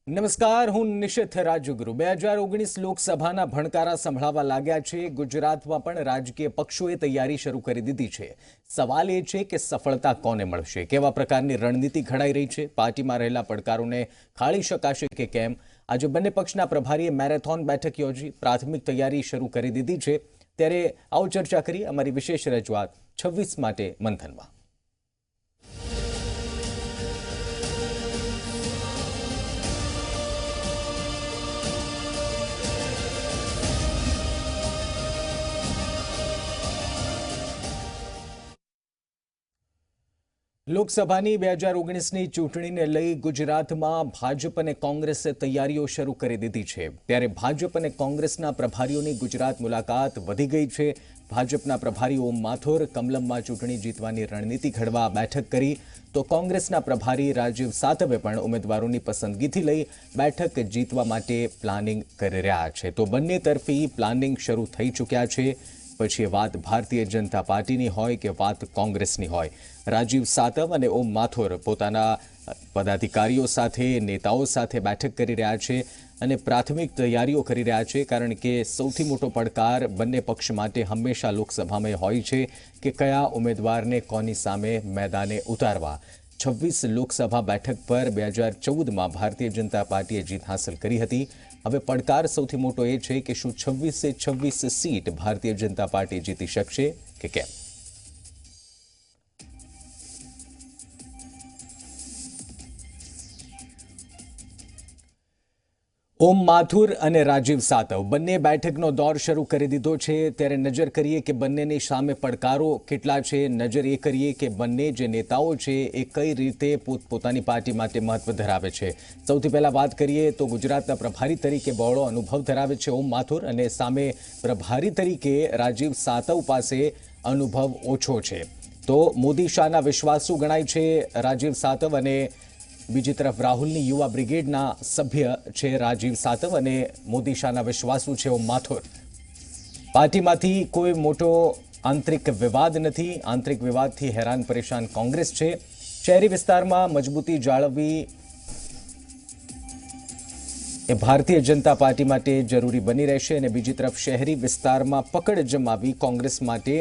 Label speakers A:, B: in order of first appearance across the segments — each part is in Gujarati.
A: નમસ્કાર, હું નિશિત રાજુગુરુ। 2019 લોકસભાના ભણકારા સંભળાવા લાગ્યા છે। ગુજરાતમાં પણ રાજકીય પક્ષોએ તૈયારી શરૂ કરી દીધી છે। સવાલ એ છે કે સફળતા કોને મળશે, કેવા પ્રકારની રણનીતિ ઘડાઈ રહી છે, પાર્ટીમાં રહેલા પડકારોને ખાળી શકાશે કે કેમ। આજે બંને પક્ષના પ્રભારીએ મેરેથોન બેઠક યોજી પ્રાથમિક તૈયારી શરૂ કરી દીધી છે। ત્યારે આવો ચર્ચા કરી અમારી વિશેષ રજૂઆત 26 માટે મંથનમાં। લોકસભાની 2019ની ચૂંટણીને લઈ ગુજરાતમાં ભાજપ અને કોંગ્રેસે તૈયારીઓ શરૂ કરી દીધી છે। ત્યારે ભાજપ અને કોંગ્રેસના પ્રભારીઓની ગુજરાત મુલાકાત વધી ગઈ છે। ભાજપના પ્રભારી ઓમ માથુર કમલમમાં ચૂંટણી જીતવાની રણનીતિ ઘડવા બેઠક કરી, તો કોંગ્રેસના પ્રભારી રાજીવ સાતવે પણ ઉમેદવારોની પસંદગીથી લઈ બેઠક જીતવા માટે પ્લાનિંગ કરી રહ્યા છે। તો બંને તરફી પ્લાનિંગ શરૂ થઈ ચૂક્યા છે। પછી વાત ભારતીય જનતા પાર્ટીની હોય કે વાત કોંગ્રેસની હોય, રાજીવ સાતવ અને ઓમ માથુર પોતાના પદાધિકારીઓ સાથે, નેતાઓ સાથે બેઠક કરી રહ્યા છે અને પ્રાથમિક તૈયારીઓ કરી રહ્યા છે। કારણ કે સૌથી મોટો પડકાર બંને પક્ષ માટે હંમેશા લોકસભામાં હોય છે કે કયા ઉમેદવારને કોની સામે મેદાને ઉતારવા। 26 લોકસભા બેઠક પર 2014માં ભારતીય જનતા પાર્ટીએ જીત હાંસલ કરી હતી। હવે પડકાર સૌથી મોટો એ છે કે શું 26 સીટ ભારતીય જનતા પાર્ટી જીતી શકશે કે કેમ। ઓમ માથુર અને રાજીવ સાતવ બંને બેઠકનો દોર શરૂ કરી દીધો છે। ત્યારે નજર કરીએ કે બંનેની સામે પડકારો કેટલા છે। નજર એ કરીએ કે બંને જે નેતાઓ છે એ કઈ રીતે પોતપોતાની પાર્ટી માટે મહત્વ ધરાવે છે। સૌથી પહેલા વાત કરીએ તો ગુજરાતના પ્રભારી તરીકે બહોળો અનુભવ ધરાવે છે ઓમ માથુર, અને સામે પ્રભારી તરીકે રાજીવ સાતવ પાસે અનુભવ ઓછો છે। તો મોદી શાહના વિશ્વાસુ ગણાય છે રાજીવ સાતવ, અને બીજી તરફ રાહુલની યુવા બ્રિગેડના સભ્ય છે રાજીવ સાતવ, અને મોદી શાહના વિશ્વાસુ છે ઓમ માથુર। પાર્ટીમાંથી કોઈ મોટો આંતરિક વિવાદ નથી। આંતરિક વિવાદથી હેરાન પરેશાન કોંગ્રેસ છે। શહેરી વિસ્તારમાં મજબૂતી જાળવવી એ ભારતીય જનતા પાર્ટી માટે જરૂરી બની રહેશે, અને બીજી તરફ શહેરી વિસ્તારમાં પકડ જમાવી કોંગ્રેસ માટે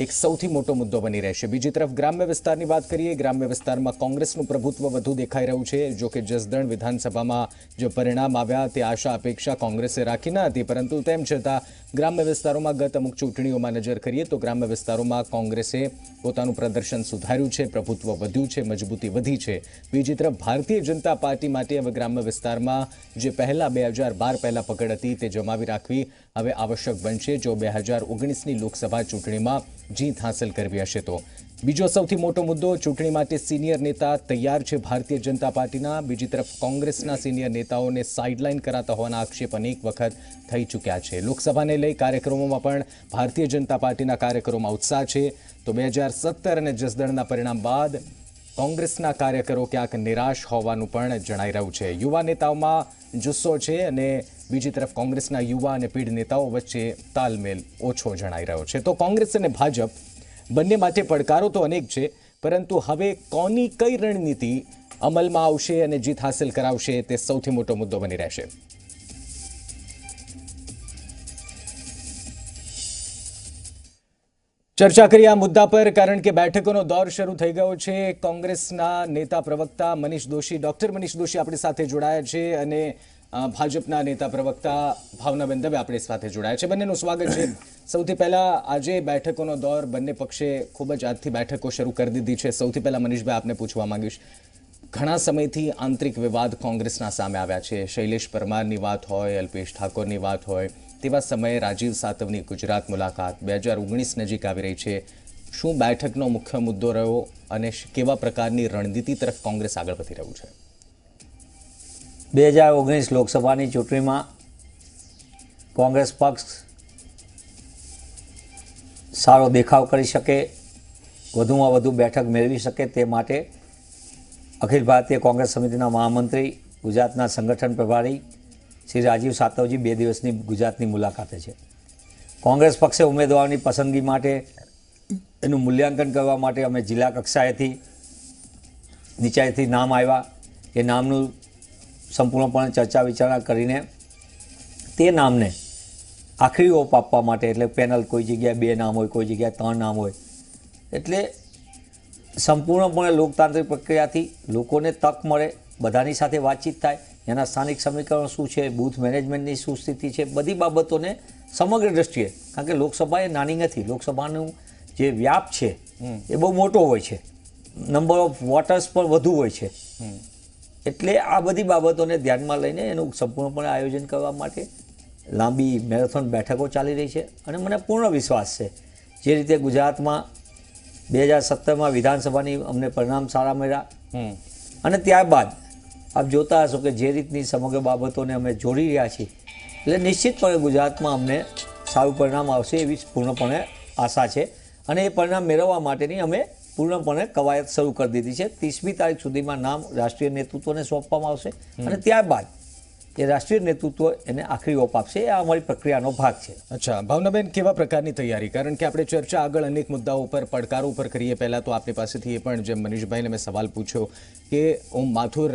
A: એક સૌથી મોટો મુદ્દો બની રહેશે। બીજી તરફ ગ્રામ્ય વિસ્તારની વાત કરીએ, ગ્રામ્ય વિસ્તારમાં કોંગ્રેસનું પ્રભુત્વ વધુ દેખાઈ રહ્યું છે। જો કે જસદણ વિધાનસભામાં જે પરિણામ આવ્યા તે આશા અપેક્ષા કોંગ્રેસે રાખી ન હતી, પરંતુ તેમ છતાં ગ્રામ્ય વિસ્તારોમાં ગત અમુક ચૂંટણીઓમાં નજર કરીએ તો ગ્રામ્ય વિસ્તારોમાં કોંગ્રેસે પોતાનું પ્રદર્શન સુધાર્યું છે, પ્રભુત્વ વધ્યું છે, મજબૂતી વધી છે। બીજી તરફ ભારતીય જનતા પાર્ટી માટે હવે ગ્રામ્ય વિસ્તારમાં જે પહેલા 2012 પહેલા પકડ હતી તે જમાવી રાખવી હવે આવશ્યક બનશે જો 2019ની લોકસભા ચૂંટણીમાં જીત હાંસલ કરવી હશે તો। બીજો સૌથી મોટો મુદ્દો, ચૂંટણી માટે સિનિયર નેતા તૈયાર છે ભારતીય જનતા પાર્ટીના। બીજી તરફ કોંગ્રેસના સિનિયર નેતાઓને સાઇડલાઇન કરાતા હોવાના આક્ષેપ અનેક વખત થઈ ચૂક્યા છે। લોકસભાને લઈ કાર્યક્રમોમાં પણ ભારતીય જનતા પાર્ટીના કાર્યકરોમાં ઉત્સાહ છે। તો 2017 અને જસદણના પરિણામ બાદ કોંગ્રેસના કાર્યકરો ક્યાંક નિરાશ હોવાનું પણ જણાઈ રહ્યું છે। યુવા નેતાઓમાં જુસ્સો છે, અને બીજી તરફ કોંગ્રેસના યુવા અને પીઢ નેતાઓ વચ્ચે તાલમેલ ઓછો જણાઈ રહ્યો છે। તો કોંગ્રેસ અને ભાજપ બંને માટે પડકારો તો અનેક છે, પરંતુ હવે કોની કઈ રણનીતિ અમલમાં આવશે અને જીત હાંસલ કરાવશે તે સૌથી મોટો મુદ્દો બની રહેશે। ચર્ચા કરીએ આ મુદ્દા પર, કારણ કે બેઠકોનો દોર શરૂ થઈ ગયો છે। કોંગ્રેસના નેતા પ્રવક્તા મનીષ દોશી, ડોક્ટર મનીષ દોશી આપણી સાથે જોડાયા છે, અને ભાજપના નેતા પ્રવક્તા ભાવનાબેન દવે આપણી સાથે જોડાયા છે। બંનેનું સ્વાગત છે। સૌથી પહેલા આજે બેઠકોનો દોર બંને પક્ષે ખૂબ જ આજથી બેઠકો શરૂ કરી દીધી છે। સૌથી પહેલા મનીષભાઈ આપને પૂછવા માંગીશ, ઘણા સમયથી આંતરિક વિવાદ કોંગ્રેસના સામે આવ્યા છે। શૈલેષ પરમારની વાત હોય, અલ્પેશ ઠાકોરની વાત હોય, તેવા સમયે રાજીવ સાતવની ગુજરાત મુલાકાત 2019 નજીક આવી રહી છે। શું બેઠકનો મુખ્ય મુદ્દો રહ્યો અને કેવા પ્રકારની રણનીતિ તરફ કોંગ્રેસ આગળ વધી રહ્યું છે?
B: 2019 લોકસભાની ચૂંટણીમાં કોંગ્રેસ પક્ષ સારો દેખાવ કરી શકે, વધુમાં વધુ બેઠક મેળવી શકે તે માટે અખિલ ભારતીય કોંગ્રેસ સમિતિના મહામંત્રી, ગુજરાતના સંગઠન પ્રભારી શ્રી રાજીવ સાતવજી 2 દિવસની ગુજરાતની મુલાકાતે છે। કોંગ્રેસ પક્ષે ઉમેદવારોની પસંદગી માટે એનું મૂલ્યાંકન કરવા માટે અમે જિલ્લા કક્ષાએથી નીચાએથી નામ આવ્યા, એ નામનું સંપૂર્ણપણે ચર્ચા વિચારણા કરીને તે નામને આખરી ઓપ આપવા માટે, એટલે પેનલ કોઈ જગ્યાએ 2 નામ હોય, કોઈ જગ્યાએ 3 નામ હોય, એટલે સંપૂર્ણપણે લોકતાંત્રિક પ્રક્રિયાથી લોકોને તક મળે, બધાની સાથે વાતચીત થાય, એના સ્થાનિક સમીકરણો શું છે, બૂથ મેનેજમેન્ટની શું સ્થિતિ છે, બધી બાબતોને સમગ્ર દ્રષ્ટિએ, કારણ કે લોકસભા એ નાની નથી, લોકસભાનું જે વ્યાપ છે એ બહુ મોટો હોય છે, નંબર ઓફ વોટર્સ પણ વધુ હોય છે, એટલે આ બધી બાબતોને ધ્યાનમાં લઈને એનું સંપૂર્ણપણે આયોજન કરવા માટે લાંબી મેરેથોન બેઠકો ચાલી રહી છે. અને મને પૂર્ણ વિશ્વાસ છે જે રીતે ગુજરાતમાં 2017માં વિધાનસભાની અમને પરિણામ સારા મળ્યા અને ત્યારબાદ આપ જોતા હશો કે જે રીતની સમગ્ર બાબતોને અમે જોડી રહ્યા છીએ, એટલે નિશ્ચિતપણે ગુજરાતમાં અમને સારું પરિણામ આવશે એવી પૂર્ણપણે આશા છે. અને એ પરિણામ મેળવવા માટેની અમે પૂર્ણપણે કવાયત શરૂ કરી દીધી છે. 30મી તારીખ સુધીમાં નામ રાષ્ટ્રીય નેતૃત્વને સોંપવામાં આવશે અને ત્યારબાદ એ રાષ્ટ્રીય નેતૃત્વ એને આખરી ઓપ આપશે. આ અમારી પ્રક્રિયાનો ભાગ છે.
A: અચ્છા ભાવનાબેન, કેવા પ્રકારની તૈયારી? કારણ કે આપણે ચર્ચા આગળ અનેક મુદ્દાઓ ઉપર, પડકારો ઉપર કરીએ, પહેલાં તો આપની પાસેથી એ પણ, જેમ મનીષભાઈને મેં સવાલ પૂછ્યો કે ઓમ માથુર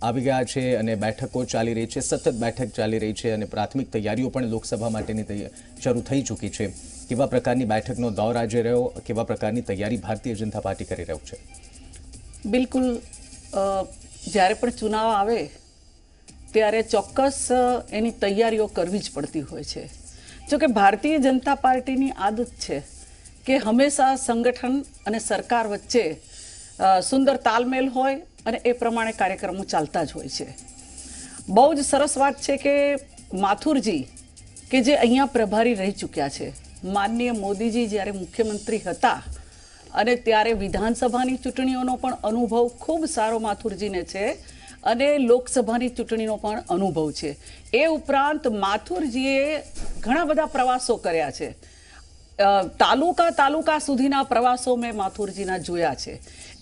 A: આવી ગયા છે અને બેઠકો ચાલી રહી છે, સતત બેઠક ચાલી રહી છે અને પ્રાથમિક તૈયારીઓ પણ લોકસભા માટેની શરૂ થઈ ચૂકી છે. કેવા પ્રકારની બેઠકનો દોર આજે રહ્યો, કેવા પ્રકારની તૈયારી ભારતીય જનતા પાર્ટી કરી રહ્યું છે?
C: બિલકુલ, જ્યારે પણ ચુનાવ આવે ત્યારે ચોક્કસ એની તૈયારીઓ કરવી જ પડતી હોય છે. જોકે ભારતીય જનતા પાર્ટીની આદત છે કે હંમેશા સંગઠન અને સરકાર વચ્ચે સુંદર તાલમેલ હોય અને એ પ્રમાણે કાર્યક્રમો ચાલતા જ હોય છે. બહુ જ સરસ વાત છે કે માથુરજી કે જે અહીંયા પ્રભારી રહી ચૂક્યા છે, માનનીય મોદીજી જ્યારે મુખ્યમંત્રી હતા અને ત્યારે વિધાનસભાની ચૂંટણીઓનો પણ અનુભવ ખૂબ સારો માથુરજીને છે અને લોકસભાની ચૂંટણીનો પણ અનુભવ છે. એ ઉપરાંત માથુરજીએ ઘણા બધા પ્રવાસો કર્યા છે. તાલુકા સુધીના પ્રવાસો મેં માથુરજીના જોયા છે.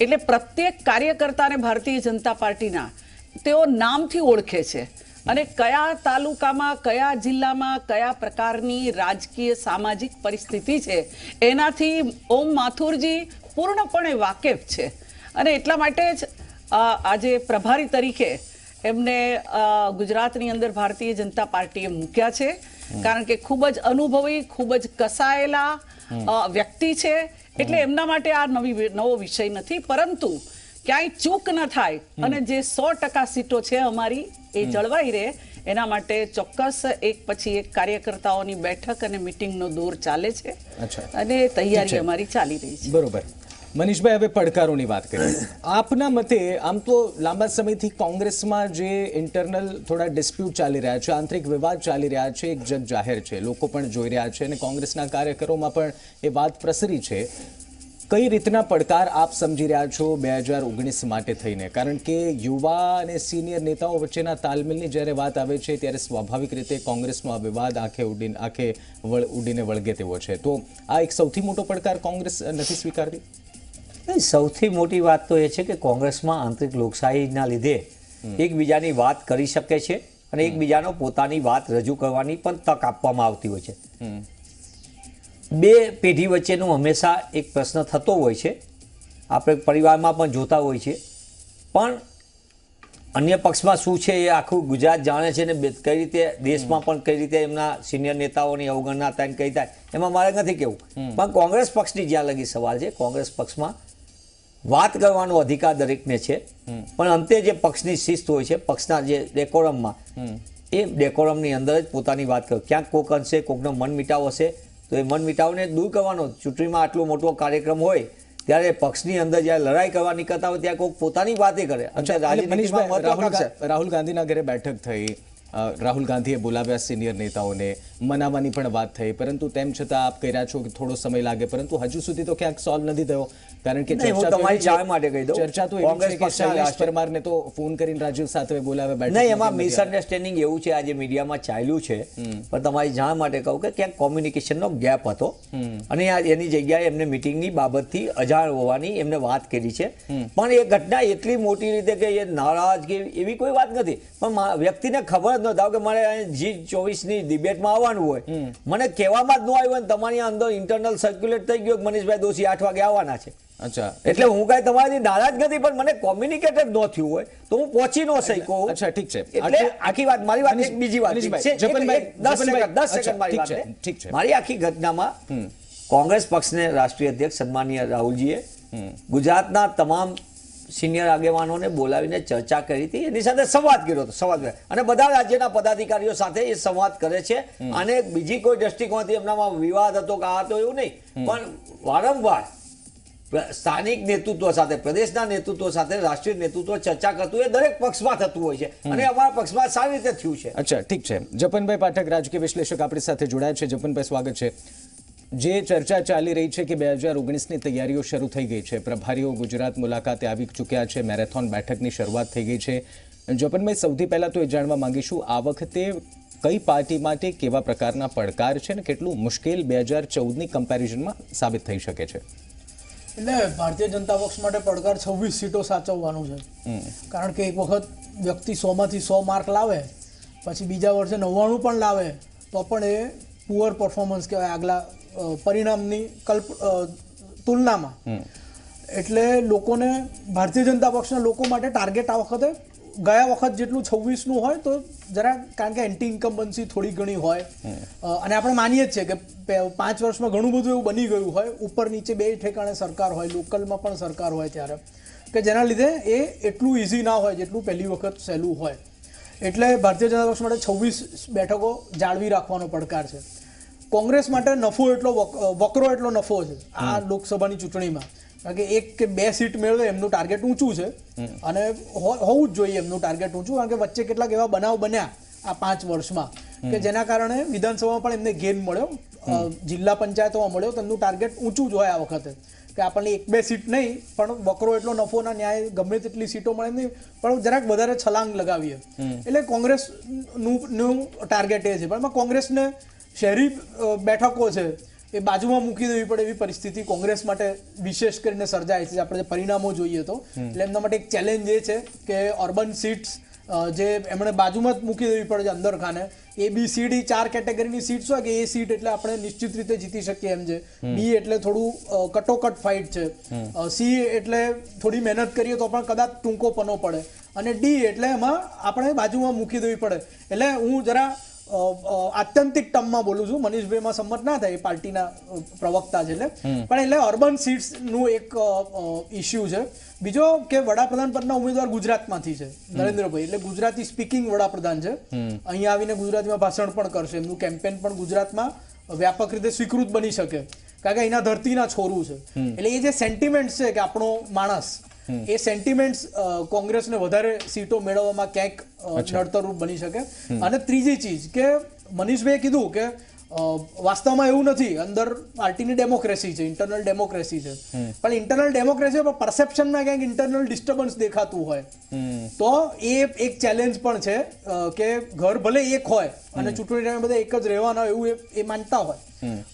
C: એટલે પ્રત્યેક કાર્યકર્તાને ભારતીય જનતા પાર્ટીના તેઓ નામથી ઓળખે છે અને કયા તાલુકામાં, કયા જિલ્લામાં કયા પ્રકારની રાજકીય સામાજિક પરિસ્થિતિ છે એનાથી ઓમ માથુરજી પૂર્ણપણે વાકેફ છે. અને એટલા માટે જ આજે પ્રભારી તરીકે એમને ગુજરાતની અંદર ભારતીય જનતા પાર્ટીએ મૂક્યા છે, કારણ કે ખૂબ જ અનુભવી, ખૂબ જ કસાયેલા વ્યક્તિ છે. એટલે એમના માટે આ નવો વિષય નથી, પરંતુ ક્યાંય ચૂક ન થાય અને જે 100% સીટો છે અમારી એ જળવાઈ રહે એના માટે ચોક્કસ એક પછી એક કાર્યકર્તાઓની બેઠક અને મિટિંગનો દોર ચાલે છે અને તૈયારી અમારી ચાલી રહી છે.
A: બરોબર. મનીષભાઈ, હવે પડકારોની વાત કરીએ. આપના મતે આમ તો લાંબા સમયથી કોંગ્રેસમાં જે ઇન્ટરનલ થોડા ડિસ્પ્યુટ ચાલી રહ્યા છે, આંતરિક વિવાદ ચાલી રહ્યા છે, એક જગ જાહેર છે, લોકો પણ જોઈ રહ્યા છે અને કોંગ્રેસના કાર્યકરોમાં પણ એ વાત પ્રસરી છે. કઈ રીતના પડકાર આપ સમજી રહ્યા છો 2019 માટે થઈને? કારણ કે યુવા અને સિનિયર નેતાઓ વચ્ચેના તાલમેલની જ્યારે વાત આવે છે ત્યારે સ્વાભાવિક રીતે કોંગ્રેસનો આ વિવાદ આખે ઉડીને વળગે તેવો છે. તો આ એક સૌથી મોટો પડકાર કોંગ્રેસ નથી સ્વીકારતી?
B: સૌથી મોટી વાત તો એ છે કે કોંગ્રેસમાં આંતરિક લોકશાહીના લીધે એકબીજાની વાત કરી શકે છે અને એકબીજાનો પોતાની વાત રજૂ કરવાની પણ તક આપવામાં આવતી હોય છે. બે પેઢી વચ્ચેનું હંમેશા એક પ્રશ્ન થતો હોય છે, આપણે પરિવારમાં પણ જોતા હોય છે, પણ અન્ય પક્ષમાં શું છે એ આખું ગુજરાત જાણે છે ને કઈ રીતે દેશમાં પણ કઈ રીતે એમના સિનિયર નેતાઓની અવગણના થાય કઈ થાય એમાં મારે નથી કહેવું. પણ કોંગ્રેસ પક્ષની જ્યાં લગી સવાલ છે, કોંગ્રેસ પક્ષમાં વાત કરવાનો અધિકાર દરેકને છે, પણ અંતે જે પક્ષની શિસ્ત હોય છે, પક્ષના જે ડેકોરમમાં, એ ડેકોરમની અંદર જ પોતાની વાત કરો. ક્યાંક કોઈક અંશે કોઈકનો મન મિટાવ હશે તો એ મન મિટાવને દૂર કરવાનો. ચૂંટણીમાં આટલો મોટો કાર્યક્રમ હોય ત્યારે પક્ષની અંદર જ્યારે લડાઈ કરવા નીકળતા હોય ત્યાં કોઈ પોતાની વાતે કરે.
A: રાહુલ ગાંધીના ઘરે બેઠક થઈ, રાહુલ ગાંધીએ બોલાવ્યા સિનિયર નેતાઓને, મનાવવાની પણ વાત થઈ, પરંતુ તેમ છતાં આપ કહી રહ્યા છો કે થોડો સમય લાગે, પરંતુ હજુ સુધી તો ક્યાંક સોલ્વ નથી થયો. કારણ કે ચર્ચા તો એવી છે કે શૈલેષ પરમારને તો ફોન કરીને રાજીવ સાતવે બોલાવ્યા બેઠક.
B: નહીં, એમાં મિસઅન્ડરસ્ટેન્ડિંગ એવું છે, આજે મીડિયામાં ચાલ્યું છે, પણ તમારી જાણ માટે કહું કે ક્યાંક કોમ્યુનિકેશનનો ગેપ હતો અને એની જગ્યાએ એમને મિટિંગની બાબતથી અજાણ હોવાની એમને વાત કરી છે. પણ એ ઘટના એટલી મોટી રીતે કે એ નારાજ કે એવી કોઈ વાત નથી, પણ વ્યક્તિને ખબર જ ન થાવ કે મારે G24ની ડિબેટમાં આવવાનું હોય, મને કહેવામાં જ ન આવ્યું, તમારી અંદર ઇન્ટરનલ સર્ક્યુલેટ થઈ ગયો કે મનીષભાઈ દોશી 8 વાગે આવવાના છે.
A: અચ્છા
B: એટલે હું કાંઈ તમારી નારાજ નથી, પણ મને કોમ્યુનિકેટ જ ન થયું હોય તો હું પહોંચી ન શક્યો.
A: અચ્છા ઠીક છે.
B: એટલે આખી વાત, મારી વાત એક બીજી વાત
A: મનીષભાઈ,
B: છે.
A: જપનભાઈ,
B: 10
A: અચ્છા,
B: સેકન્ડ મારી
A: ઠીક છે,
B: વાત
A: ઠીક છે.
B: મારી આખી ઘટનામાં કોંગ્રેસ પક્ષને રાષ્ટ્રીય અધ્યક્ષ સન્માનીય રાહુલજીએ ગુજરાતના તમામ સિનિયર આગેવાનોને બોલાવીને ચર્ચા કરી હતી, એની સાથે સંવાદ કર્યો હતો. અને બધા રાજ્યના પદાધિકારીઓ સાથે એ સંવાદ કરે છે. અને બીજી કોઈ દ્રષ્ટિકોણથી એમનામાં વિવાદ હતો કે આ હતો એવું નહીં, પણ વારંવાર સ્થાનિક નેતૃત્વ સાથે, પ્રદેશના નેતૃત્વ સાથે રાષ્ટ્રીય નેતૃત્વ ચર્ચા કરતું એ દરેક પક્ષમાં થતું હોય છે, અને અમારા પક્ષમાં સારી રીતે થયું છે.
A: અચ્છા ઠીક છે. જપનભાઈ પાઠક, રાજકીય વિશ્લેષક આપણી સાથે જોડાયા છે. જપનભાઈ, સ્વાગત છે. જે ચર્ચા ચાલી રહી છે કે 2019ની તૈયારીઓ શરૂ થઈ ગઈ છે, પ્રભારીઓ ગુજરાત મુલાકાતે આવી ચૂક્યા છે, મેરેથોન બેઠકની શરૂઆત થઈ ગઈ છે. જપનભાઈ, સૌથી પહેલા તો એ જાણવા માંગીશું, આ વખતે કઈ પાર્ટી માટે કેવા પ્રકારના પડકાર છે અને કેટલું મુશ્કેલ 2014ની કમ્પેરિઝનમાં સાબિત થઈ શકે છે?
D: એટલે ભારતીય જનતા પક્ષ માટે પડકાર 26 સીટો સાચવવાનું છે. કારણ કે એક વખત વ્યક્તિ 100માંથી 100 માર્ક લાવે, પછી બીજા વર્ષે 99 પણ લાવે તો પણ એ પુઅર પરફોર્મન્સ કહેવાય આગલા પરિણામની તુલનામાં. એટલે લોકોને, ભારતીય જનતા પક્ષના લોકો માટે ટાર્ગેટ આ વખતે ગયા વખત જેટલું 26નું હોય તો જરા, કારણ કે એન્ટી ઇન્કમ્બન્સી થોડી ઘણી હોય, અને આપણે માનીએ જ છે કે 5 વર્ષમાં ઘણું બધું એવું બની ગયું હોય, ઉપર નીચે બે ઠેકાણે સરકાર હોય, લોકલમાં પણ સરકાર હોય, ત્યારે કે જેના લીધે એ એટલું ઇઝી ના હોય જેટલું પહેલી વખત સહેલું હોય. એટલે ભારતીય જનતા પક્ષ માટે 26 બેઠકો જાળવી રાખવાનો પડકાર છે. કોંગ્રેસ માટે નફો એટલો વકરો એટલો નફો છે આ લોકસભાની ચૂંટણીમાં, કારણ કે 1 કે 2 સીટ મેળવે એમનું ટાર્ગેટ ઊંચું છે, અને હોવું જ જોઈએ એમનું ટાર્ગેટ ઊંચું, કારણ કે વચ્ચે કેટલાક એવા બનાવ બન્યા આ 5 વર્ષમાં કે જેના કારણે વિધાનસભામાં પણ એમને ગેઇન મળ્યો, જિલ્લા પંચાયતોમાં મળ્યો, તેમનું ટાર્ગેટ ઊંચું જ હોય આ વખતે, કે આપણને 1-2 સીટ નહીં પણ વકરો એટલો નફોના ન્યાય ગમે તેટલી સીટો મળે નહીં, પણ જરાક વધારે છલાંગ લગાવીએ. એટલે કોંગ્રેસનું ટાર્ગેટ એ છે. પણ એમાં કોંગ્રેસને શહેરી બેઠકો છે એ બાજુમાં મૂકી દેવી પડે એવી પરિસ્થિતિ કોંગ્રેસ માટે વિશેષ કરીને સર્જાય છે. આપણે પરિણામો જોઈએ તો એટલે એમના માટે એક ચેલેન્જ એ છે કે અર્બન સીટ્સ જે એમણે બાજુમાં જ મૂકી દેવી પડે છે અંદર ખાને. ABCD 4 કેટેગરીની સીટ્સ હોય કે એ સીટ એટલે આપણે નિશ્ચિત રીતે જીતી શકીએ એમ છે, B એટલે થોડું કટોકટ ફાઇટ છે, C એટલે થોડી મહેનત કરીએ તો પણ કદાચ ટૂંકો પનો પડે, અને D એટલે એમાં આપણે બાજુમાં મૂકી દેવી પડે. એટલે હું જરા આત્યંતિક ટર્મમાં બોલું છું, મનીષભાઈમાં સંમત ના થાય, એ પાર્ટીના પ્રવક્તા છે એટલે, પણ એટલે અર્બન સીટ્સનું એક ઇસ્યુ છે. બીજો કે વડાપ્રધાન પદના ઉમેદવાર ગુજરાતમાંથી છે નરેન્દ્રભાઈ, એટલે ગુજરાતી સ્પીકિંગ વડાપ્રધાન છે, અહીંયા આવીને ગુજરાતીમાં ભાષણ પણ કરશે, એમનું કેમ્પેન પણ ગુજરાતમાં વ્યાપક રીતે સ્વીકૃત બની શકે, કારણ કે અહીંના ધરતીના છોરું છે. એટલે એ જે સેન્ટિમેન્ટ્સ છે કે આપણો માણસ, એ સેન્ટિમેન્ટ્સ કોંગ્રેસને વધારે સીટો મેળવવામાં ક્યાંક નડતરરૂપ બની શકે. અને ત્રીજી ચીજ કે મનીષભાઈએ કીધું કે વાસ્તવમાં એવું નથી, અંદર પાર્ટીની ડેમોક્રેસી છે, ઇન્ટરનલ ડેમોક્રેસી છે, પણ ઇન્ટરનલ ડેમોક્રેસી પર પરસેપ્શનમાં ક્યાંક ઇન્ટરનલ ડિસ્ટર્બન્સ દેખાતું હોય તો એ એક ચેલેન્જ પણ છે કે ઘર ભલે એક હોય અને ચૂંટણી ટાઈમે બધા એક જ રહેવાના એવું એ માનતા હોય,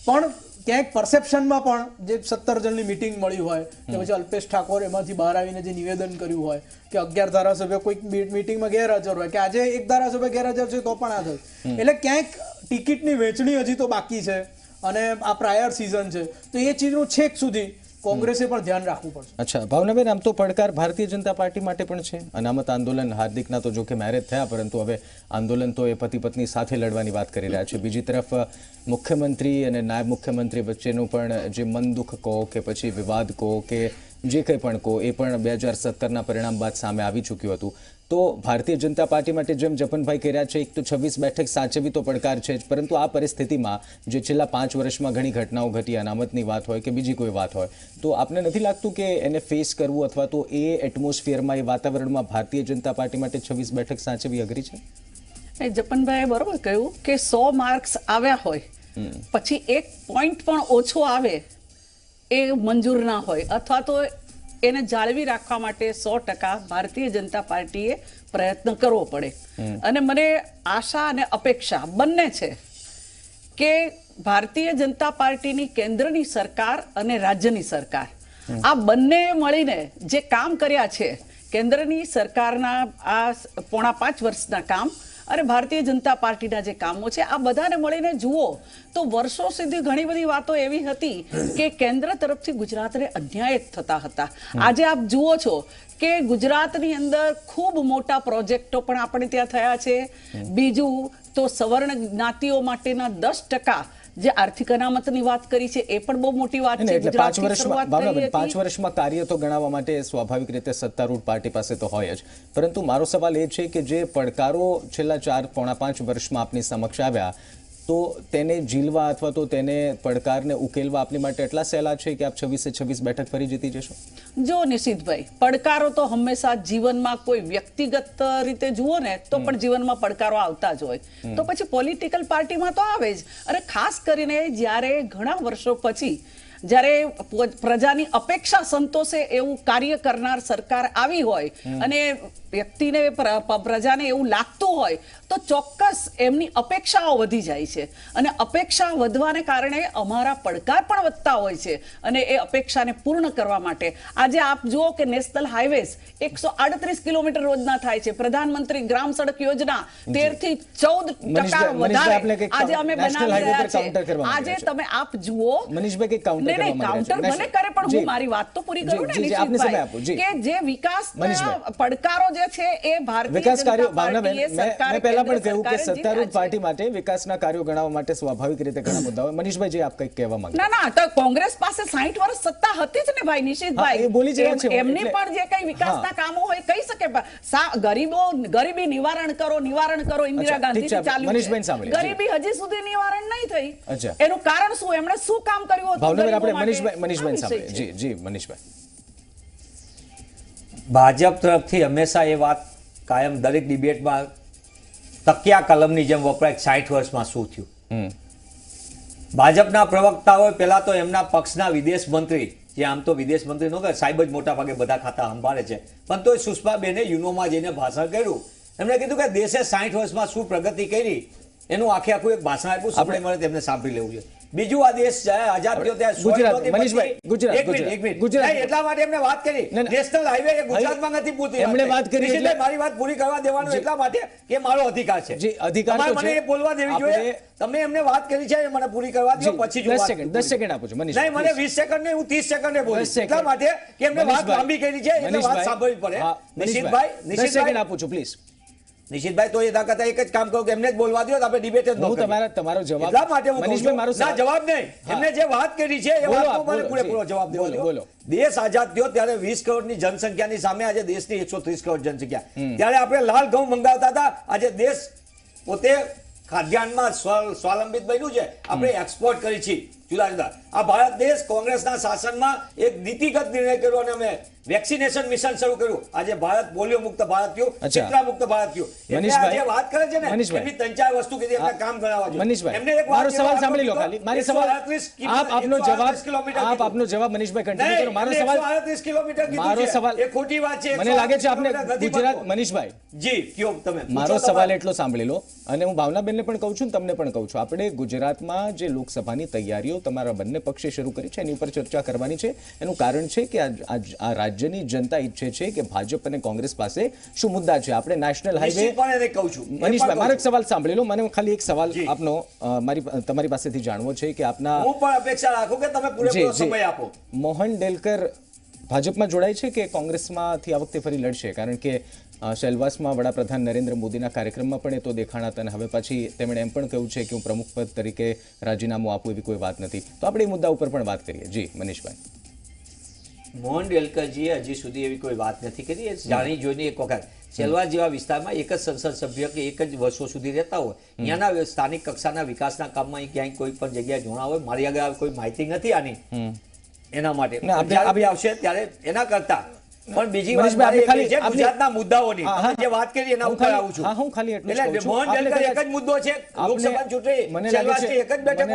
D: પણ ક્યાંક પરસેપ્શનમાં પણ જે 17 જણની મિટિંગ મળી હોય કે પછી અલ્પેશ ઠાકોર એમાંથી બહાર આવીને જે નિવેદન કર્યું હોય કે 11 ધારાસભ્ય કોઈક મિટિંગમાં ગેરહાજર હોય, કે આજે એક ધારાસભ્ય ગેરહાજર છે તો પણ આ થયું, એટલે ક્યાંક ટિકિટની વહેંચણી હજી તો બાકી છે અને આ પ્રાયર સિઝન છે, તો એ ચીજનું છેક સુધી કોંગ્રેસે પણ ધ્યાન રાખવું પડશે.
A: અચ્છા ભાવનાબેન, આમ તો પડકાર ભારતીય જનતા પાર્ટી માટે પણ છે. અનામત આંદોલન, હાર્દિકના તો જો કે મેરેજ થયા, પરંતુ હવે આંદોલન તો એ પતિ પત્ની સાથે લડવાની વાત કરી રહ્યા છે. બીજી તરફ મુખ્યમંત્રી અને નાયબ મુખ્યમંત્રી વચ્ચેનું પણ જે મન દુઃખ કહો કે પછી વિવાદ કહો કે જે કંઈ પણ કહો, એ પણ 2017ના પરિણામ બાદ સામે આવી ચૂક્યું હતું. તો ભારતીય જનતા પાર્ટી માટે જેમ જપનભાઈ કહી રહ્યા છે, એક તો 26 બેઠક સાચવવી તો પડકાર છે જ, પરંતુ આ પરિસ્થિતિમાં જે છેલ્લા 5 વર્ષમાં ઘણી ઘટનાઓ ઘટી, અનામતની વાત હોય કે બીજી કોઈ વાત હોય, તો આપને નથી લાગતું કે એને ફેસ કરવું અથવા તો એ એટમોસ્ફિયરમાં, એ વાતાવરણમાં ભારતીય જનતા પાર્ટી માટે 26 બેઠક સાચવવી અઘરી છે?
C: જપનભાઈએ બરોબર કહ્યું કે 100 માર્ક્સ આવ્યા હોય પછી 1 પોઈન્ટ પણ ઓછો આવે એ મંજૂર ના હોય, અથવા તો એને જાળવી રાખવા માટે 100% ભારતીય જનતા પાર્ટીએ પ્રયત્ન કરવો પડે. અને મને આશા અને અપેક્ષા બંને છે કે ભારતીય જનતા પાર્ટીની કેન્દ્રની સરકાર અને રાજ્યની સરકાર આ બંને મળીને જે કામ કર્યા છે, કેન્દ્રની સરકારના આ 4.5 વર્ષના કામ અને ભારતીય જનતા પાર્ટીના જે કામો છે આ બધાને મળીને જુઓ તો વર્ષો સુધી ઘણી બધી વાતો એવી હતી કે કેન્દ્ર તરફથી ગુજરાતને અન્યાય જ થતા હતા. આજે આપ જુઓ છો કે ગુજરાતની અંદર ખૂબ મોટા પ્રોજેક્ટો પણ આપણે ત્યાં થયા છે. બીજું તો સવર્ણ જ્ઞાતિઓ માટેના 10% જે આર્થિક અનામતની વાત કરી છે એ પણ બહુ મોટી વાત છે.
A: એટલે 5 વર્ષમાં ભાવનાબેન 5 વર્ષમાં કાર્ય તો ગણાવવા માટે સ્વાભાવિક રીતે સત્તારૂઢ પાર્ટી પાસે તો હોય જ, પરંતુ મારો સવાલ એ છે કે જે પડકારો છેલ્લા 4-5 વર્ષમાં આપની સમક્ષ આવ્યા તો તેને ઝીલવા અથવા તો તેને પડકારને ઉકેલવા આપની માટે એટલા સહેલા છે કે આપ 26 બેઠક ફરી જીતી જશો?
C: જો નિશિતભાઈ, પડકારો તો હંમેશા જીવનમાં કોઈ વ્યક્તિગત રીતે જુઓ ને તો પણ જીવનમાં પડકારો આવતા જ હોય, તો પછી પોલિટિકલ પાર્ટીમાં તો આવે જ. અને ખાસ કરીને જ્યારે ઘણા વર્ષો પછી જ્યારે પ્રજાની અપેક્ષા સંતોષે એવું કાર્ય કરનાર સરકાર આવી હોય અને વ્યક્તિને પ્રજાને એવું લાગતું હોય તો ચોક્કસ એમની અપેક્ષાઓ વધી જાય છે અને અપેક્ષા વધવાને કારણે અમારા પડકાર પણ વધતા હોય છે. અને એ અપેક્ષાને પૂર્ણ કરવા માટે આજે આપ જુઓ કે નેશનલ હાઈવેઝ 138 કિલોમીટર રોજના થાય છે. પ્રધાનમંત્રી ગ્રામ સડક યોજના 13 થી 14% વધારે આજે અમે બનાવી રહ્યા છે. આજે તમે આપ જુઓ
A: મનીષભાઈ કે
C: કાઉન્ટર ભલે કરે પણ હું મારી વાત તો પૂરી કરું ને નિશિતભાઈ, કે જે વિકાસના પડકારો જે છે એ ભારતીય જનતા પાર્ટીએ સરકારે
A: પહેલા પણ કહ્યું કે સત્તારૂઢ પાર્ટી માટે વિકાસના કાર્યો ગણાવવા માટે સ્વાભાવિક રીતે ઘણા મુદ્દાઓ. મનીષભાઈ જે આપ કંઈક કહેવા માંગો?
C: ના તો કોંગ્રેસ પાસે 60 વર્ષ સત્તા હતી જ ને ભાઈ નિશિતભાઈ.
A: એ બોલી જ રહ્યા છે.
C: એમની પણ જે કઈ વિકાસના કામો હોય કહી શકે. ગરીબી નિવારણ કરો ઇન્દિરા ગાંધીથી ચાલ્યું છે. ગરીબી હજી સુધી નિવારણ નહીં થઈ. એનું કારણ શું? એમણે શું કામ કર્યું હતું?
A: ભાવનગર આપણે મનીષભાઈ સાંભળીએ. જી મનીષભાઈ.
B: ભાજપ તરફથી હંમેશા એ વાત કાયમ દરેક ડિબેટમાં તકિયા કલમની જેમ વપરાય 60 વર્ષમાં શું થયું. ભાજપના પ્રવક્તાઓએ પહેલા તો એમના પક્ષના વિદેશ મંત્રી, જે આમ તો વિદેશ મંત્રી નો કે સાહેબ જ મોટા ભાગે બધા ખાતા સંભાળે છે, પણ તો સુષ્માબેને યુનોમાં જઈને ભાષણ કર્યું. એમણે કીધું કે દેશે 60 વર્ષમાં શું પ્રગતિ કરી એનું આખે આખું એક ભાષણ આપ્યું. આપણે મળે તેમને સાંભળી લેવું જોઈએ. બીજું આ દેશ આઝાદ થયો ત્યારે ગુજરાત એટલા માટે એમને વાત કરી નેશનલ હાઈવે એ ગુજરાતમાં નથી પૂરતી.
A: એમણે વાત કરી
B: એટલે મારી વાત પૂરી કરવા દેવાનું એટલા માટે કે મારો અધિકાર છે.
A: જી અધિકાર તો
B: મને બોલવા દેવી જોઈએ. તમે એમને વાત કરી છે મને પૂરી કરવા દો, પછી
A: 10 સેકન્ડ આપું છું મનીષભાઈ.
B: નહીં, મને 20 સેકન્ડ નહીં, હું 30 સેકન્ડે બોલીશ. એટલા માટે કે એમને વાત લાંબી કરી છે એટલે વાત સાંભળવી પડે. નિશિતભાઈ 10 સેકન્ડ
A: આપું છું પ્લીઝ.
B: નિશિતભાઈ તો એ દાખલા એક જ કામ કહું કે એમને જ બોલવા દો, આપણે ડિબેટ જ ન કરીએ.
A: હું તમારો જવાબ
B: એટલા માટે હું
A: મનીષભાઈ મારો
B: જવાબ નહીં, એમને જે વાત કરી છે એ વાતનો મને પૂરેપૂરો જવાબ દેવો.
A: બોલો.
B: દેશ આઝાદ થયો ત્યારે 20 કરોડની જનસંખ્યાની સામે આજે દેશની 130 કરોડ જનસંખ્યા. ત્યારે આપણે લાલ ઘઉં મંગાવતા હતા, આજે દેશ પોતે ખાદ્યાન્નમાં સ્વાવલંબિત બન્યું છે. આપણે એક્સપોર્ટ કરી છે જુદા જુદા. આ ભારત દેશ કોંગ્રેસના શાસનમાં એક નીતિગત નિર્ણય કર્યો અને અમે વેક્સિનેશન મિશન શરૂ કર્યું. આજે ભારત પોલિયો મુક્ત ભારત થયું, ચિત્રા મુક્ત ભારત થયું. એટલે આજે વાત કરે છે ને એમની 3-4 વસ્તુ કીધી, એમને કામ કરાવવા જોઈએ.
A: મનીષભાઈ
B: એમને એક
A: મારો સવાલ સાંભળી લો. ખાલી મારી સવાલ આપનો જવાબ મનીષભાઈ કન્ટિન્યુ કરો. મારો સવાલ
B: 138 કિલોમીટર
A: મારો સવાલ
B: એ ખોટી વાત છે.
A: મને લાગે છે આપને ગુજરાત મનીષભાઈ
B: જી કયો તમે
A: મારો સવાલ એટલો સાંભળી લો અને હું ભાવનાબેનને પણ કહું છું તમને પણ કહું છું. આપણે ગુજરાતમાં જે લોકસભાની તૈયારીઓ તમારા બંને પક્ષે શરૂ કરી છે એની ઉપર ચર્ચા કરવાની છે. એનું કારણ છે કે આ રાજ્યની જનતા ઈચ્છે છે કે ભાજપ અને કોંગ્રેસ પાસે શું મુદ્દા છે. આપણે નેશનલ હાઈવે મનીષભાઈ મારો એક સવાલ સાંભળી લો. મને ખાલી એક સવાલ આપનો તમારી પાસેથી જાણવો છે કે આપના
B: હું પણ અપેક્ષા રાખું કે તમે પૂરેપૂરો સમય આપો.
A: મોહન ડેલકર ભાજપમાં જોડાય છે કે કોંગ્રેસમાંથી આ વખતે ફરી લડશે? કારણ કે સેલવાસમાં વડાપ્રધાન નરેન્દ્ર મોદીના કાર્યક્રમમાં પણ એ તો દેખાણા હતા અને હવે પછી તેમણે એમ પણ કહ્યું છે કે હું પ્રમુખ પદ તરીકે રાજીનામું આપું એવી કોઈ વાત નથી. તો આપણે એ મુદ્દા ઉપર પણ વાત કરીએ. જી મનીષભાઈ.
B: મોહન ડેલકરજીએ હજી સુધી એવી કોઈ વાત નથી કરી. એ જાણી જોઈને એક વખત સેલવાસ જેવા વિસ્તારમાં એક જ સંસદ સભ્ય કે એક જ વર્ષો સુધી રહેતા હોય, ત્યાંના સ્થાનિક કક્ષાના વિકાસના કામમાં ક્યાંય કોઈ પણ જગ્યાએ જોણા હોય. મારી આગળ કોઈ માહિતી નથી આની, એના માટે આપણે આવશે ત્યારે એના કરતા પણ બીજી વાત છે ગુજરાતના મુદ્દાઓની જે વાત કરી એના ઉપર આવું છું.
A: હું ખાલી એટલું જ કહું છું.
B: મોહન ડેલકર એક જ મુદ્દો છે લોકસભા ચૂંટણી.
A: મને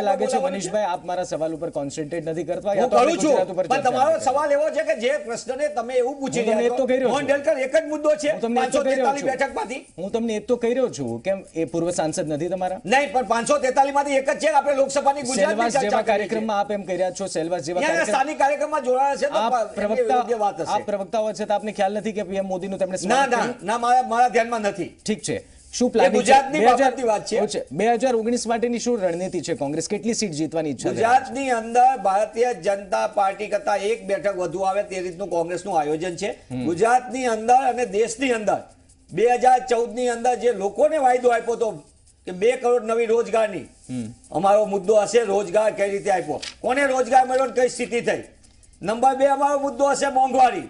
A: લાગે છે મનીષભાઈ આપ મારા સવાલ ઉપર કોન્સન્ટ્રેટ નથી કરતા.
B: હું કરું છું પણ તમારો સવાલ એવો છે કે જે પ્રશ્નને તમે એવું પૂછી રહ્યા છો મોહન ડેલકર એક જ મુદ્દો છે 543 બેઠકમાંથી.
A: હું તમને એ તો કહી રહ્યો છું કેમ એ પૂર્વ સાંસદ નથી તમારા?
B: નહીં, પણ 543 માંથી એક જ છે. આપણે લોકસભાની ગુજરાતની
A: જેવા કાર્યક્રમમાં આપ એમ કહી રહ્યા છો સેલવાસ જેવા
B: સ્થાનિક કાર્યક્રમમાં જોડાયા છે તો
A: પ્રવક્તા છે તો આપને ખ્યાલ નથી કે પીએમ મોદીનું તેમણે
B: ના મારા ધ્યાનમાં નથી.
A: ઠીક છે. શું પ્લાનિંગ છે
E: ગુજરાતની બાબતની વાત છે.
A: 2019 માટેની શું રણનીતિ છે કોંગ્રેસ કેટલી સીટ જીતવાની ઈચ્છા છે?
E: ગુજરાતની અંદર ભારતીય જનતા પાર્ટી કરતા એક બેઠક વધુ આવે તે રીતનું કોંગ્રેસનું આયોજન છે. ગુજરાતની અંદર અને દેશની અંદર 2014 ની અંદર જે લોકોને વાયદો આપ્યો હતો કે 2 કરોડ નવી રોજગારની, અમારો મુદ્દો હશે રોજગાર કઈ રીતે આપ્યો, કોને રોજગાર મળ્યો, કઈ સ્થિતિ થઈ. નંબર 2 અમારો મુદ્દો હશે મોંઘવારી.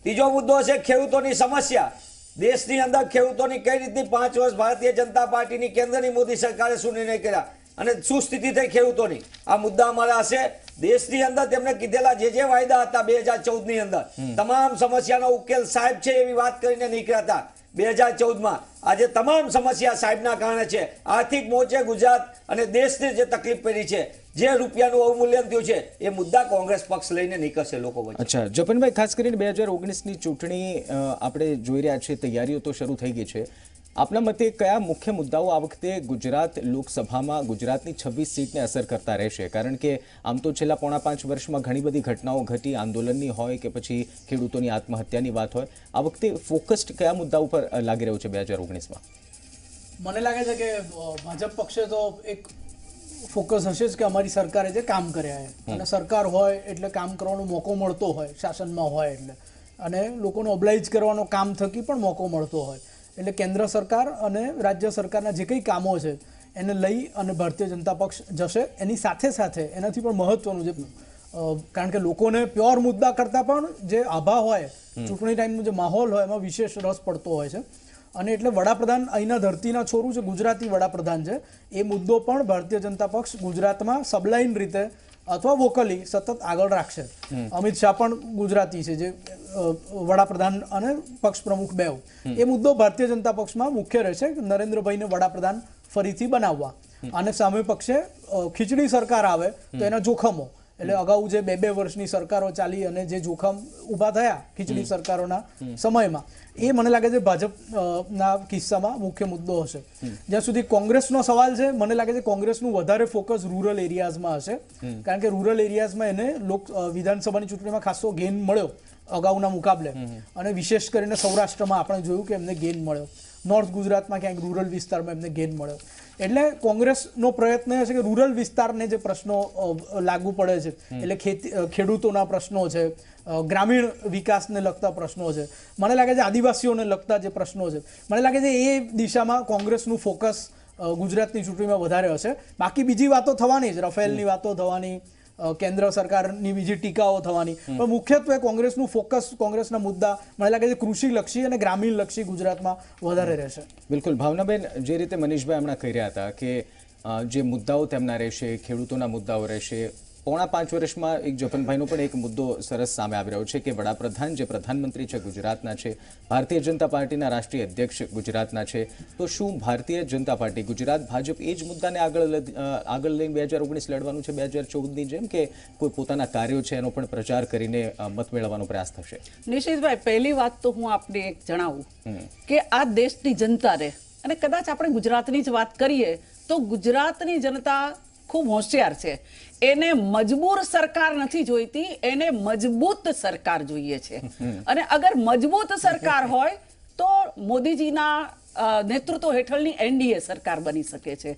E: ત્રીજો મુદ્દો હશે ખેડૂતોની સમસ્યા. દેશની અંદર ખેડૂતોની કઈ રીતની 5 વર્ષ ભારતીય જનતા પાર્ટીની કેન્દ્રની મોદી સરકારે શું નિર્ણય કર્યા અને શું સ્થિતિ થઈ ખેડૂતોની, આ મુદ્દા અમારા હશે. દેશની અંદર તેમણે કીધેલા જે વાયદા હતા 2014 ની અંદર તમામ સમસ્યાનો ઉકેલ સાહેબ છે એવી વાત કરીને નીકળ્યા હતા 2014 આજે તમામ સમસ્યા સાહેબના કારણે છે. આર્થિક મોરચે ગુજરાત અને દેશને જે તકલીફ પડી છે, જે રૂપિયાનું અવમૂલ્યન થયું છે, એ મુદ્દા કોંગ્રેસ પક્ષ લઈને નીકળશે લોકો વચ્ચે.
A: અચ્છા જપનભાઈ, ખાસ કરીને 2019ની ચૂંટણી આપણે જોઈ રહ્યા છીએ, તૈયારીઓ તો શરૂ થઈ ગઈ છે. આપના મતે કયા મુખ્ય મુદ્દાઓ આ વખતે ગુજરાત લોકસભામાં ગુજરાતની 26 સીટને અસર કરતા રહેશે? કારણ કે આમ તો છેલ્લા 4.5 વર્ષમાં ઘણી બધી ઘટનાઓ ઘટી, આંદોલનની હોય કે પછી ખેડૂતોની આત્મહત્યાની વાત હોય. આ વખતે ફોકસ્ડ કયા મુદ્દા ઉપર લાગી રહ્યું છે 2019માં?
D: મને લાગે છે કે ભાજપ પક્ષે તો એક ફોકસ હશે જ કે અમારી સરકારે જે કામ કર્યા છે, અને સરકાર હોય એટલે કામ કરવાનો મોકો મળતો હોય, શાસનમાં હોય એટલે, અને લોકોને ઓબ્લાઇઝ કરવાનો કામ થકી પણ મોકો મળતો હોય. એટલે કેન્દ્ર સરકાર અને રાજ્ય સરકારના જે કંઈ કામો છે એને લઈ અને ભારતીય જનતા પક્ષ જશે. એની સાથે સાથે એનાથી પણ મહત્વનું છે, કારણ કે લોકોને પ્યોર મુદ્દા કરતાં પણ જે આભા હોય, ચૂંટણી ટાઈમનો જે માહોલ હોય એમાં વિશેષ રસ પડતો હોય છે. અને એટલે વડાપ્રધાન અહીંના ધરતીના છોરું છે, ગુજરાતી વડાપ્રધાન છે, એ મુદ્દો પણ ભારતીય જનતા પક્ષ ગુજરાતમાં સબલાઇન રીતે અથવા વોકલી સતત આગળ રાખશે. અમિત શાહ પણ ગુજરાતી છે, જે વડાપ્રધાન અને પક્ષ પ્રમુખ બેવ. એ મુદ્દો ભારતીય જનતા પક્ષમાં મુખ્ય રહેશે, નરેન્દ્રભાઈને વડાપ્રધાન ફરીથી બનાવવા. અને સામે પક્ષે ખીચડી સરકાર આવે તો એના જોખમો, એટલે અગાઉ જે 2 વર્ષની સરકારો ચાલી અને જે જોખમ ઊભા થયા ખીચડી સરકારોના સમયમાં, એ મને લાગે છે ભાજપના કિસ્સામાં મુખ્ય મુદ્દો હશે. જ્યાં સુધી કોંગ્રેસનો સવાલ છે, મને લાગે છે કોંગ્રેસનું વધારે ફોકસ રૂરલ એરિયાઝમાં હશે, કારણ કે રૂરલ એરિયાઝમાં એને વિધાનસભાની ચૂંટણીમાં ખાસો ગેઇન મળ્યો અગાઉના મુકાબલે, અને વિશેષ કરીને સૌરાષ્ટ્રમાં આપણે જોયું કે એમને ગેઇન મળ્યો, નોર્થ ગુજરાતમાં ક્યાંક રૂરલ વિસ્તારમાં એમને ગેઇન મળ્યો. એટલે કોંગ્રેસનો પ્રયત્ન એ છે કે રૂરલ વિસ્તારને જે પ્રશ્નો લાગુ પડે છે, એટલે ખેડૂતોના પ્રશ્નો છે, ગ્રામીણ વિકાસને લગતા પ્રશ્નો છે, મને લાગે છે આદિવાસીઓને લગતા જે પ્રશ્નો છે, મને લાગે છે એ દિશામાં કોંગ્રેસનું ફોકસ ગુજરાતની ચૂંટણીમાં વધારે હશે. બાકી બીજી વાતો થવાની જ, રફેલની વાતો થવાની, કેન્દ્ર સરકારની બીજી ટીકાઓ થવાની, પણ મુખ્યત્વે કોંગ્રેસનું ફોકસ, કોંગ્રેસના મુદ્દા મને લાગે છે કૃષિલક્ષી અને ગ્રામીણલક્ષી ગુજરાતમાં વધારે રહેશે.
A: બિલકુલ ભાવનાબેન, જે રીતે મનીષભાઈ હમણાં કહી રહ્યા હતા કે જે મુદ્દાઓ તેમના રહેશે, ખેડૂતોના મુદ્દાઓ રહેશે, 4.5 વર્ષમાં એક જપનભાઈનો પણ એક મુદ્દો સરસ સામે આવી રહ્યો છે કે વડાપ્રધાન જે પ્રધાનમંત્રી છે ગુજરાતના છે, ભારતીય જનતા પાર્ટીના રાષ્ટ્રીય અધ્યક્ષ ગુજરાતના છે, તો શું ભારતીય જનતા પાર્ટી ગુજરાત ભાજપ એ જ મુદ્દાને આગળ લઈને 2019 લડવાનું છે 2014ની જેમ, કે કોઈ પોતાના કાર્યો છે એનો પણ પ્રચાર કરીને મત મેળવવાનો પ્રયાસ થશે?
C: નિશિતભાઈ, પહેલી વાત તો હું આપને એક જણાવું કે આ દેશની જનતાને, અને કદાચ આપણે ગુજરાતની જ વાત કરીએ તો ગુજરાતની જનતા ખૂબ હોશિયાર છે. એને મજબૂર સરકાર નથી જોઈતી, એને મજબૂત સરકાર જોઈએ છે. અને અગર મજબૂત સરકાર હોય તો મોદીજીના નેતૃત્વ હેઠળની એનડીએ સરકાર બની શકે છે.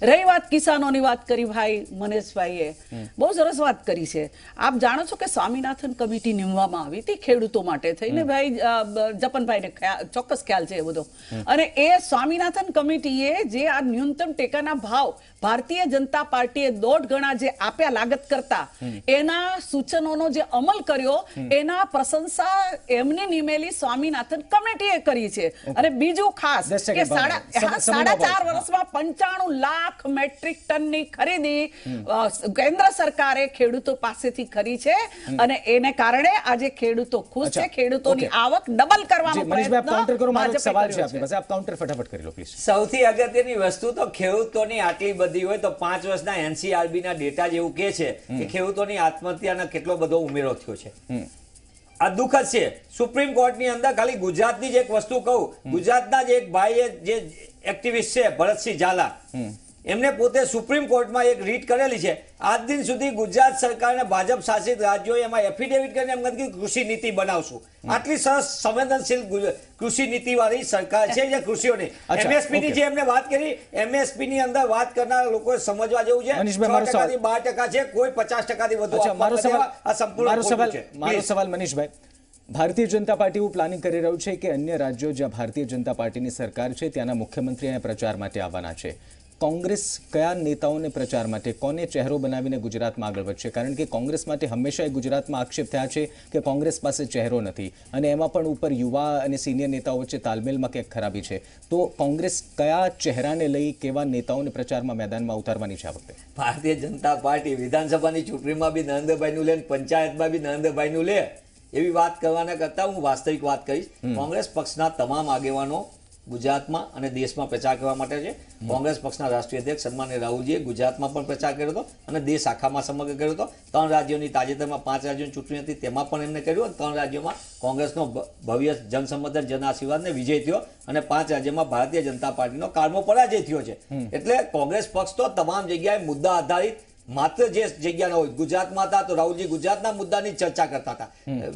C: રહી વાત કિસાનોની વાત કરી ભાઈ મનેશભાઈએ, બહુ સરસ વાત કરી છે. આપ જાણો છો કે સ્વામીનાથન કમિટી નીમવામાં આવી હતી ખેડૂતો માટે થઈને, ભાઈ જપનભાઈને ચોક્કસ ખ્યાલ છે એ બધો. અને એ સ્વામીનાથન કમિટીએ જે આ ન્યૂનતમ ટેકાના ભાવ ભારતીય જનતા પાર્ટીએ 1.5 ગણા જે આપ્યા લાગત કરતા, એના સૂચનોનો જે અમલ કર્યો, એના પ્રશંસા એમને નિમેલી સ્વામીનાથન કમિટીએ કરી છે. અને બીજું ખાસ કે 4.5 વર્ષમાં 95 લાખ મેટ્રિક ટનની ખરીદી કેન્દ્ર સરકારે ખેડૂતો પાસેથી કરી છે, અને એને કારણે આજે ખેડૂતો ખુશ છે. ખેડૂતોની આવક ડબલ કરવાનો પ્રયત્ન.
E: સૌથી અગત્યની વસ્તુ તો ખેડૂતોની આટલી બધી હોય તો 5 વર્ષના એનસીઆરબી ના ડેટા જેવું કે છે કે ખેડૂતોની આત્મહત્યાનો કેટલો બધો ઉમેરો થયો છે. આ દુઃખદ છે. સુપ્રીમ કોર્ટની અંદર ખાલી ગુજરાતની જ એક વસ્તુ કહું, ગુજરાતના જ એક ભાઈએ જે એક્ટિવિસ્ટ છે ભરતસિંહ ઝાલા, એમને પોતે સુપ્રીમ કોર્ટમાં એક રીટ કરેલી છે. આજ દિન સુધી ગુજરાત સરકાર અને ભાજપ શાસિત રાજ્યોએ એમાં એફિડેવિટ કરીને એમ કીધું કે કૃષિ નીતિ બનાવશું. આટલી સરસ સંવેદનશીલ કૃષિ નીતિ વાળી સરકાર છે જે કૃષિઓની એમએસપી ની જે એમને વાત કરી, એમએસપી ની અંદર વાત કરનાર લોકોએ સમજવા જેવું છે. 6% થી 12% છે, કોઈ 50% થી વધુ આપવા નથી. આ સંપૂર્ણ ખોટું છે.
A: મારો સવાલ મનીષભાઈ, ભારતીય જનતા પાર્ટી એવું પ્લાનિંગ કરી રહ્યું છે કે અન્ય રાજ્યો જ્યાં ભારતીય જનતા પાર્ટીની સરકાર છે ત્યાંના મુખ્યમંત્રી અહીંયા પ્રચાર માટે આવવાના છે. કોંગ્રેસ કયા નેતાઓને પ્રચાર માટે, કોને ચહેરો બનાવીને ગુજરાતમાં આગળ વધશે? કારણ કે કોંગ્રેસ માટે હંમેશા ગુજરાતમાં આક્ષેપ થયા છે કે કોંગ્રેસ પાસે ચહેરો નથી અને એમાં પણ ઉપર યુવા અને સિનિયર નેતાઓ વચ્ચે તાલમેલમાં ક્યાંક ખરાબી છે. તો કોંગ્રેસ કયા ચહેરાને લઈ, કેવા નેતાઓને પ્રચારમાં મેદાનમાં ઉતારવાની છે આ વખતે?
E: ભારતીય જનતા પાર્ટી વિધાનસભાની ચૂંટણીમાં બી નરેન્દ્રભાઈનું લે, પંચાયતમાં બી નરેન્દ્રભાઈનું લે, એવી વાત કરવાના કરતા હું વાસ્તવિક વાત કહીશ. કોંગ્રેસ પક્ષના તમામ આગેવાનો ગુજરાતમાં અને દેશમાં પ્રચાર કરવા માટે છે. કોંગ્રેસ પક્ષના રાષ્ટ્રીય અધ્યક્ષ સન્માનીય રાહુલજીએ ગુજરાતમાં પણ પ્રચાર કર્યો હતો અને દેશ આખામાં સમગ્ર કર્યો હતો. 3 રાજ્યોની તાજેતરમાં 5 રાજ્યોની ચૂંટણી હતી તેમાં પણ એમને કર્યું. 3 રાજ્યોમાં કોંગ્રેસનો ભવ્ય જનસમર્થન, જન આશીર્વાદને વિજય થયો અને 5 રાજ્યોમાં ભારતીય જનતા પાર્ટીનો કારમો પરાજય થયો છે. એટલે કોંગ્રેસ પક્ષ તો તમામ જગ્યાએ મુદ્દા આધારિત, માત્ર જે જગ્યાનો હોય, ગુજરાતમાં હતા તો રાહુલજી ગુજરાતના મુદ્દાની ચર્ચા કરતા હતા,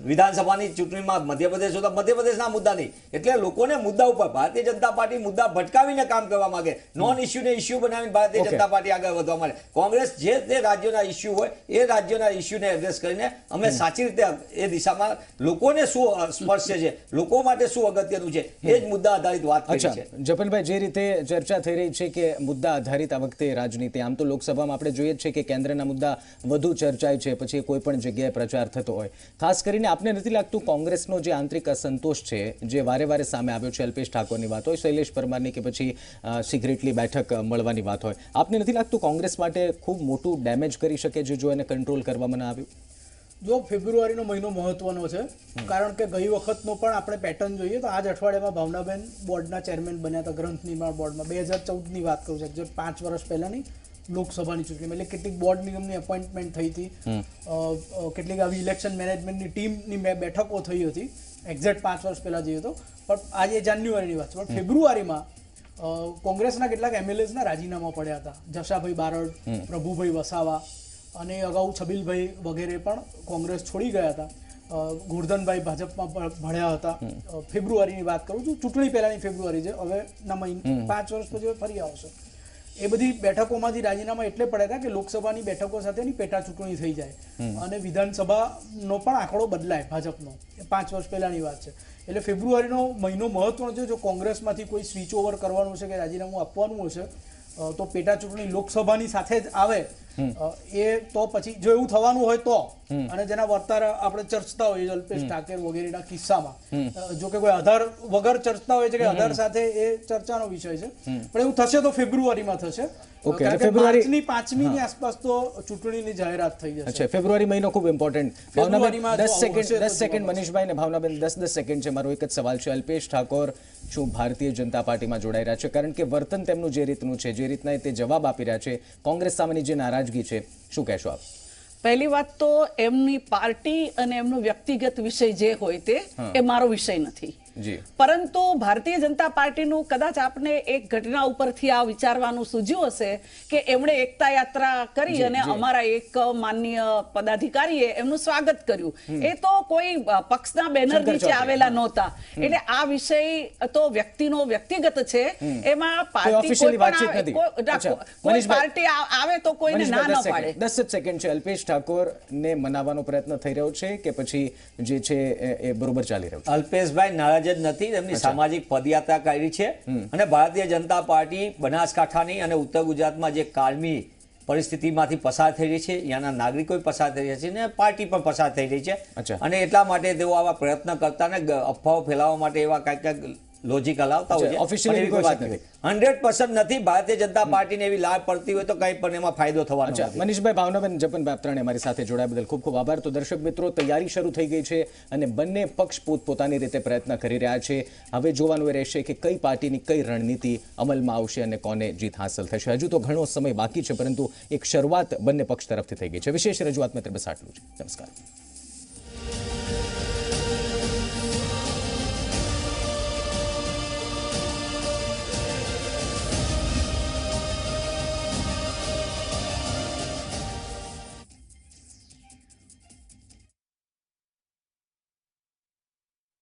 E: વિધાનસભાની ચૂંટણીમાં મધ્યપ્રદેશ હતો મધ્યપ્રદેશના મુદ્દાની. એટલે લોકોને મુદ્દા ઉપર ભારતીય જનતા પાર્ટી મુદ્દા ભટકાવીને કામ કરવા માંગે, નોન ઇસ્યુને ઇસ્યુ બનાવીને ભારતીય જનતા પાર્ટી આગળ વધવા માંગે. કોંગ્રેસ જે તે રાજ્યોના ઇસ્યુ હોય એ રાજ્યોના ઇસ્યુને એડ્રેસ કરીને અમે સાચી રીતે એ દિશામાં લોકોને શું સ્પર્શે છે, લોકો માટે શું અગત્યનું છે એ જ મુદ્દા આધારિત વાત કરી છે.
A: જપનભાઈ, જે રીતે ચર્ચા થઈ રહી છે કે મુદ્દા આધારિત આ વખતે રાજનીતિ, આમ તો લોકસભામાં આપણે જોઈએ છે કે કેન્દ્રના મુદ્દા વધુ ચર્ચાય છે, પછી કોઈ પણ જગ્યાએ પ્રચાર થતો હોય. ખાસ કરીને આપને નથી લાગતું કોંગ્રેસનો જે આંતરિક અસંતોષ છે જે વારે વારે સામે આવ્યો છે, અલ્પેશ ઠાકોરની વાત હોય, શૈલેષ પરમારની કે પછી સિક્રેટલી બેઠક મળવાની વાત હોય, આપને નથી લાગતું કોંગ્રેસ માટે ખૂબ મોટું ડેમેજ કરી શકે છે જો એને કંટ્રોલ કરવામાં ના આવ્યું?
D: જો ફેબ્રુઆરીનો મહિનો મહત્વનો છે, કારણ કે ગઈ વખતનો પણ આપણે પેટર્ન જોઈએ તો આ જ અઠવાડિયામાં ભાવનાબેન બોર્ડના ચેરમેન બન્યા હતા, ગ્રંથ નિર્માણ બોર્ડમાં. 2014ની વાત કરું છું, એક્ઝેક્ટ 5 વર્ષ પહેલાની લોકસભાની ચૂંટણીમાં. એટલે કેટલીક બોર્ડ નિગમની એપોઇન્ટમેન્ટ થઈ હતી, કેટલીક આવી ઇલેક્શન મેનેજમેન્ટની ટીમની બેઠકો થઈ હતી, એક્ઝેક્ટ 5 વર્ષ પહેલા જઈએ તો. પણ આજે જાન્યુઆરીની વાત છે. પણ ફેબ્રુઆરીમાં કોંગ્રેસના કેટલાક એમએલએસના રાજીનામા પડ્યા હતા. જશાભાઈ બારડ, પ્રભુભાઈ વસાવા અને અગાઉ છબીલભાઈ વગેરે પણ કોંગ્રેસ છોડી ગયા હતા. ગોરધનભાઈ ભાજપમાં ભળ્યા હતા. ફેબ્રુઆરીની વાત કરું છું, ચૂંટણી પહેલાની ફેબ્રુઆરી છે. હવે 5 વર્ષ પછી ફરી આવશે. એ બધી બેઠકોમાંથી રાજીનામા એટલે પડ્યા હતા કે લોકસભાની બેઠકો સાથેની પેટા ચૂંટણી થઈ જાય અને વિધાનસભાનો પણ આંકડો બદલાય ભાજપનો. 5 વર્ષ પહેલાની વાત છે. એટલે ફેબ્રુઆરીનો મહિનો મહત્વનો છે. જો કોંગ્રેસમાંથી કોઈ સ્વિચ ઓવર કરવાનું હશે કે રાજીનામું આપવાનું હશે તો પેટા ચૂંટણી લોકસભાની સાથે જ આવે એ તો પછી જો એવું થવાનું હોય તો, અને જેના વર્તાર આપણે ચર્ચતા હોઈએ અલ્પેશ ઠાકોર વગેરેના કિસ્સામાં, જો કે કોઈ આધાર વગર ચર્ચતા હોય છે કે આધાર સાથે એ ચર્ચાનો વિષય છે, પણ એવું થશે તો ફેબ્રુઆરીમાં થશે. કારણ કે માર્ચની 5મીની આસપાસ તો ચૂંટણીની જાહેરાત થઈ જશે.
A: ફેબ્રુઆરી મહિનો ખૂબ ઇમ્પોર્ટન્ટ. ભાવનાબેન 10 સેકન્ડ મનીષભાઈ ને ભાવનાબેન 10 સેકન્ડ છે. મારો એક જ સવાલ છે, અલ્પેશ ઠાકોર શું ભારતીય જનતા પાર્ટીમાં જોડાઈ રહ્યા છે? કારણ કે વર્તન તેમનું જે રીતનું છે, જે રીતના તે જવાબ આપી રહ્યા છે, કોંગ્રેસ સામેની જે નારાજગી છે, શું કહેશો આપ?
C: પહેલી વાત તો એમની પાર્ટી અને એમનો વ્યક્તિગત વિષય જે હોય તે એ મારો વિષય નથી. પરંતુ ભારતીય જનતા પાર્ટીનું કદાચ આપને એક ઘટના ઉપરથી આ વિચારવાનું સૂઝ્યું હશે કે એમણે એકતા યાત્રા કરી અને અમારા એક માનનીય પદાધિકારીએ એમનું સ્વાગત કર્યું. એ તો કોઈ પક્ષના બેનર નીચે આવેલા નહોતા. એટલે આ વિષય તો વ્યક્તિનો વ્યક્તિગત છે. એમાં પાર્ટી કોઈ પાર્ટી આવે તો કોઈને ના ન પાડે.
A: 10 સેકન્ડ છે. અલ્પેશ ઠાકોરને મનાવવાનો પ્રયત્ન થઈ રહ્યો છે કે પછી જે છે એ બરોબર ચાલી રહ્યું છે?
E: અલ્પેશભાઈ નારાજ જ નથી. એમની સામાજિક પદયાત્રા કરી છે અને ભારતીય જનતા પાર્ટી બનાસકાંઠાની અને ઉત્તર ગુજરાતમાં જે કાળમી પરિસ્થિતિમાંથી પસાર થઈ રહી છે, ત્યાંના નાગરિકો પસાર થઈ રહ્યા છે અને પાર્ટી પણ પસાર થઈ રહી છે. અને એટલા માટે તેઓ આવા પ્રયત્ન કરતા ને અફવાઓ ફેલાવવા માટે એવા કાંઈક લોજિક હલાવતા હોય છે. 100% નથી. ભારતીય જનતા પાર્ટીને એવી લાભ પડતી હોય તો કંઈ પણ એમાં ફાયદો થવાનો નથી.
A: મનીષભાઈ, ભાવનાબેન, જપનભાઈ ત્રણે અમારી સાથે જોડાયા બદલ ખૂબ ખૂબ આભાર. તો દર્શક મિત્રો, તૈયારી શરૂ થઈ ગઈ છે અને બંને પક્ષ પોતપોતાની રીતે પ્રયત્ન કરી રહ્યા છે. હવે જોવાનું એ રહેશે કે કઈ પાર્ટીની કઈ રણનીતિ અમલમાં આવશે અને કોને જીત હાંસલ થશે. હજુ તો ઘણો સમય બાકી છે, પરંતુ એક શરૂઆત બંને પક્ષ તરફથી થઈ ગઈ છે. વિશેષ રજૂઆત મિત્ર બસ આટલું છે. નમસ્કાર.